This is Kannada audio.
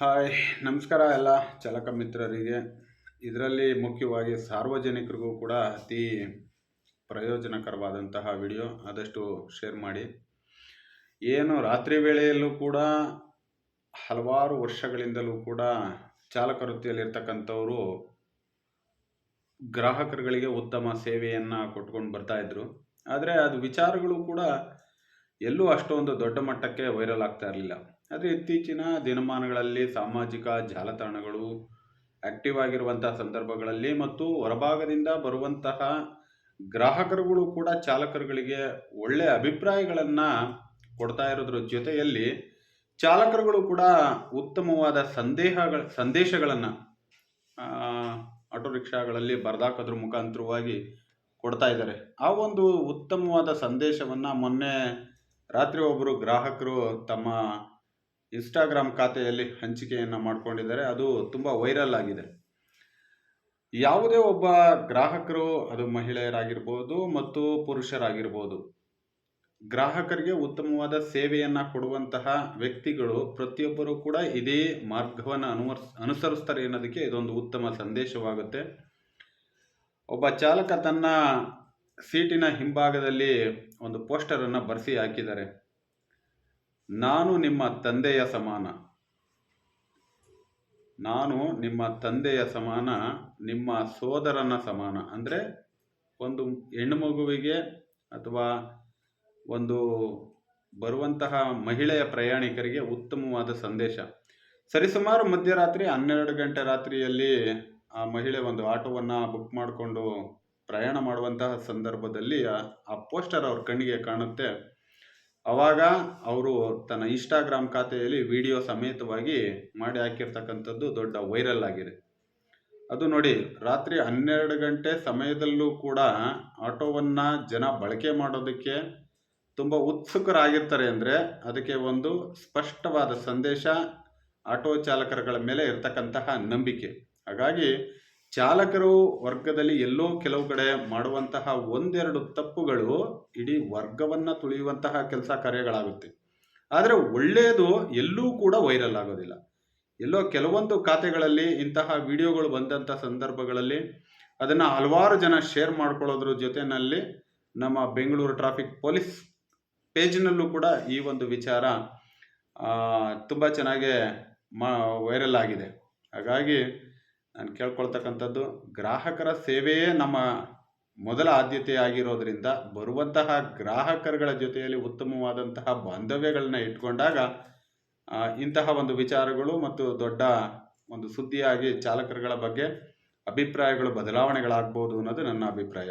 ಹಾಯ್, ನಮಸ್ಕಾರ ಎಲ್ಲ ಚಾಲಕ ಮಿತ್ರರಿಗೆ. ಇದರಲ್ಲಿ ಮುಖ್ಯವಾಗಿ ಸಾರ್ವಜನಿಕರಿಗೂ ಕೂಡ ಅತಿ ಪ್ರಯೋಜನಕರವಾದಂತಹ ವಿಡಿಯೋ. ಆದಷ್ಟು ಶೇರ್ ಮಾಡಿ. ಏನು ರಾತ್ರಿ ವೇಳೆಯಲ್ಲೂ ಕೂಡ ಹಲವಾರು ವರ್ಷಗಳಿಂದಲೂ ಕೂಡ ಚಾಲಕ ವೃತ್ತಿಯಲ್ಲಿರ್ತಕ್ಕಂಥವರು ಗ್ರಾಹಕರುಗಳಿಗೆ ಉತ್ತಮ ಸೇವೆಯನ್ನು ಕೊಟ್ಕೊಂಡು ಬರ್ತಾ ಇದ್ರು. ಆದರೆ ಅದು ವಿಚಾರಗಳು ಕೂಡ ಎಲ್ಲೂ ಅಷ್ಟೊಂದು ದೊಡ್ಡ ಮಟ್ಟಕ್ಕೆ ವೈರಲ್ ಆಗ್ತಾ ಇರಲಿಲ್ಲ. ಆದರೆ ಇತ್ತೀಚಿನ ದಿನಮಾನಗಳಲ್ಲಿ ಸಾಮಾಜಿಕ ಜಾಲತಾಣಗಳು ಆಕ್ಟಿವ್ ಆಗಿರುವಂತಹ ಸಂದರ್ಭಗಳಲ್ಲಿ ಮತ್ತು ಹೊರಭಾಗದಿಂದ ಬರುವಂತಹ ಗ್ರಾಹಕರುಗಳು ಕೂಡ ಚಾಲಕರುಗಳಿಗೆ ಒಳ್ಳೆಯ ಅಭಿಪ್ರಾಯಗಳನ್ನು ಕೊಡ್ತಾ ಇರೋದ್ರ ಜೊತೆಯಲ್ಲಿ ಚಾಲಕರುಗಳು ಕೂಡ ಉತ್ತಮವಾದ ಸಂದೇಶಗಳನ್ನು ಆಟೋ ರಿಕ್ಷಾಗಳಲ್ಲಿ ಬರೆದಾಕೋದ್ರ ಮುಖಾಂತರವಾಗಿ ಕೊಡ್ತಾ ಇದ್ದಾರೆ. ಆ ಒಂದು ಉತ್ತಮವಾದ ಸಂದೇಶವನ್ನು ಮೊನ್ನೆ ರಾತ್ರಿ ಒಬ್ಬರು ಗ್ರಾಹಕರು ತಮ್ಮ ಇನ್ಸ್ಟಾಗ್ರಾಮ್ ಖಾತೆಯಲ್ಲಿ ಹಂಚಿಕೆಯನ್ನು ಮಾಡಿಕೊಂಡಿದ್ದಾರೆ. ಅದು ತುಂಬ ವೈರಲ್ ಆಗಿದೆ. ಯಾವುದೇ ಒಬ್ಬ ಗ್ರಾಹಕರು, ಅದು ಮಹಿಳೆಯರಾಗಿರ್ಬೋದು ಮತ್ತು ಪುರುಷರಾಗಿರ್ಬೋದು, ಗ್ರಾಹಕರಿಗೆ ಉತ್ತಮವಾದ ಸೇವೆಯನ್ನು ಕೊಡುವಂತಹ ವ್ಯಕ್ತಿಗಳು ಪ್ರತಿಯೊಬ್ಬರು ಕೂಡ ಇದೇ ಮಾರ್ಗವನ್ನು ಅನುಸರಿಸ್ತಾರೆ ಅನ್ನೋದಕ್ಕೆ ಇದೊಂದು ಉತ್ತಮ ಸಂದೇಶವಾಗುತ್ತೆ. ಒಬ್ಬ ಚಾಲಕ ತನ್ನ ಸೀಟಿನ ಹಿಂಭಾಗದಲ್ಲಿ ಒಂದು ಪೋಸ್ಟರನ್ನು ಬರೆಸಿ ಹಾಕಿದ್ದಾರೆ. ನಾನು ನಿಮ್ಮ ತಂದೆಯ ಸಮಾನ, ನಾನು ನಿಮ್ಮ ತಂದೆಯ ಸಮಾನ, ನಿಮ್ಮ ಸೋದರನ ಸಮಾನ. ಅಂದರೆ ಒಂದು ಹೆಣ್ಣು ಮಗುವಿಗೆ ಅಥವಾ ಒಂದು ಬರುವಂತಹ ಮಹಿಳೆಯ ಪ್ರಯಾಣಿಕರಿಗೆ ಉತ್ತಮವಾದ ಸಂದೇಶ. ಸರಿಸುಮಾರು ಮಧ್ಯರಾತ್ರಿ 12 ಗಂಟೆ ರಾತ್ರಿಯಲ್ಲಿ ಆ ಮಹಿಳೆ ಒಂದು ಆಟೋವನ್ನು ಬುಕ್ ಮಾಡಿಕೊಂಡು ಪ್ರಯಾಣ ಮಾಡುವಂತಹ ಸಂದರ್ಭದಲ್ಲಿ ಆ ಪೋಸ್ಟರ್ ಅವ್ರ ಕಣ್ಣಿಗೆ ಕಾಣುತ್ತೆ. ಆವಾಗ ಅವರು ತನ್ನ ಇನ್ಸ್ಟಾಗ್ರಾಮ್ ಖಾತೆಯಲ್ಲಿ ವಿಡಿಯೋ ಸಮೇತವಾಗಿ ಮಾಡಿ ಹಾಕಿರ್ತಕ್ಕಂಥದ್ದು ದೊಡ್ಡ ವೈರಲ್ ಆಗಿದೆ. ಅದು ನೋಡಿ, ರಾತ್ರಿ 12 ಗಂಟೆ ಸಮಯದಲ್ಲೂ ಕೂಡ ಆಟೋವನ್ನು ಜನ ಬಳಕೆ ಮಾಡೋದಕ್ಕೆ ತುಂಬ ಉತ್ಸುಕರಾಗಿರ್ತಾರೆ. ಅಂದರೆ ಅದಕ್ಕೆ ಒಂದು ಸ್ಪಷ್ಟವಾದ ಸಂದೇಶ ಆಟೋ ಚಾಲಕರುಗಳ ಮೇಲೆ ಇರತಕ್ಕಂತಹ ನಂಬಿಕೆ. ಹಾಗಾಗಿ ಚಾಲಕರು ವರ್ಗದಲ್ಲಿ ಎಲ್ಲೋ ಕೆಲವು ಕಡೆ ಮಾಡುವಂತಹ ಒಂದೆರಡು ತಪ್ಪುಗಳು ಇಡೀ ವರ್ಗವನ್ನು ತುಳಿಯುವಂತಹ ಕೆಲಸ ಕಾರ್ಯಗಳಾಗುತ್ತೆ. ಆದರೆ ಒಳ್ಳೆಯದು ಎಲ್ಲೂ ಕೂಡ ವೈರಲ್ ಆಗೋದಿಲ್ಲ. ಎಲ್ಲೋ ಕೆಲವೊಂದು ಖಾತೆಗಳಲ್ಲಿ ಇಂತಹ ವಿಡಿಯೋಗಳು ಬಂದಂಥ ಸಂದರ್ಭಗಳಲ್ಲಿ ಅದನ್ನು ಹಲವಾರು ಜನ ಶೇರ್ ಮಾಡ್ಕೊಳ್ಳೋದ್ರ ಜೊತೆಯಲ್ಲಿ ನಮ್ಮ ಬೆಂಗಳೂರು ಟ್ರಾಫಿಕ್ ಪೊಲೀಸ್ ಪೇಜ್ನಲ್ಲೂ ಕೂಡ ಈ ಒಂದು ವಿಚಾರ ತುಂಬ ಚೆನ್ನಾಗಿ ವೈರಲ್ ಆಗಿದೆ. ಹಾಗಾಗಿ ನಾನು ಕೇಳ್ಕೊಳ್ತಕ್ಕಂಥದ್ದು, ಗ್ರಾಹಕರ ಸೇವೆಯೇ ನಮ್ಮ ಮೊದಲ ಆದ್ಯತೆ ಆಗಿರೋದ್ರಿಂದ ಬರುವಂತಹ ಗ್ರಾಹಕರುಗಳ ಜೊತೆಯಲ್ಲಿ ಉತ್ತಮವಾದಂತಹ ಬಾಂಧವ್ಯಗಳನ್ನ ಇಟ್ಕೊಂಡಾಗ ಇಂತಹ ಒಂದು ವಿಚಾರಗಳು ಮತ್ತು ದೊಡ್ಡ ಒಂದು ಸುದ್ದಿಯಾಗಿ ಚಾಲಕರುಗಳ ಬಗ್ಗೆ ಅಭಿಪ್ರಾಯಗಳು ಬದಲಾವಣೆಗಳಾಗ್ಬೋದು ಅನ್ನೋದು ನನ್ನ ಅಭಿಪ್ರಾಯ.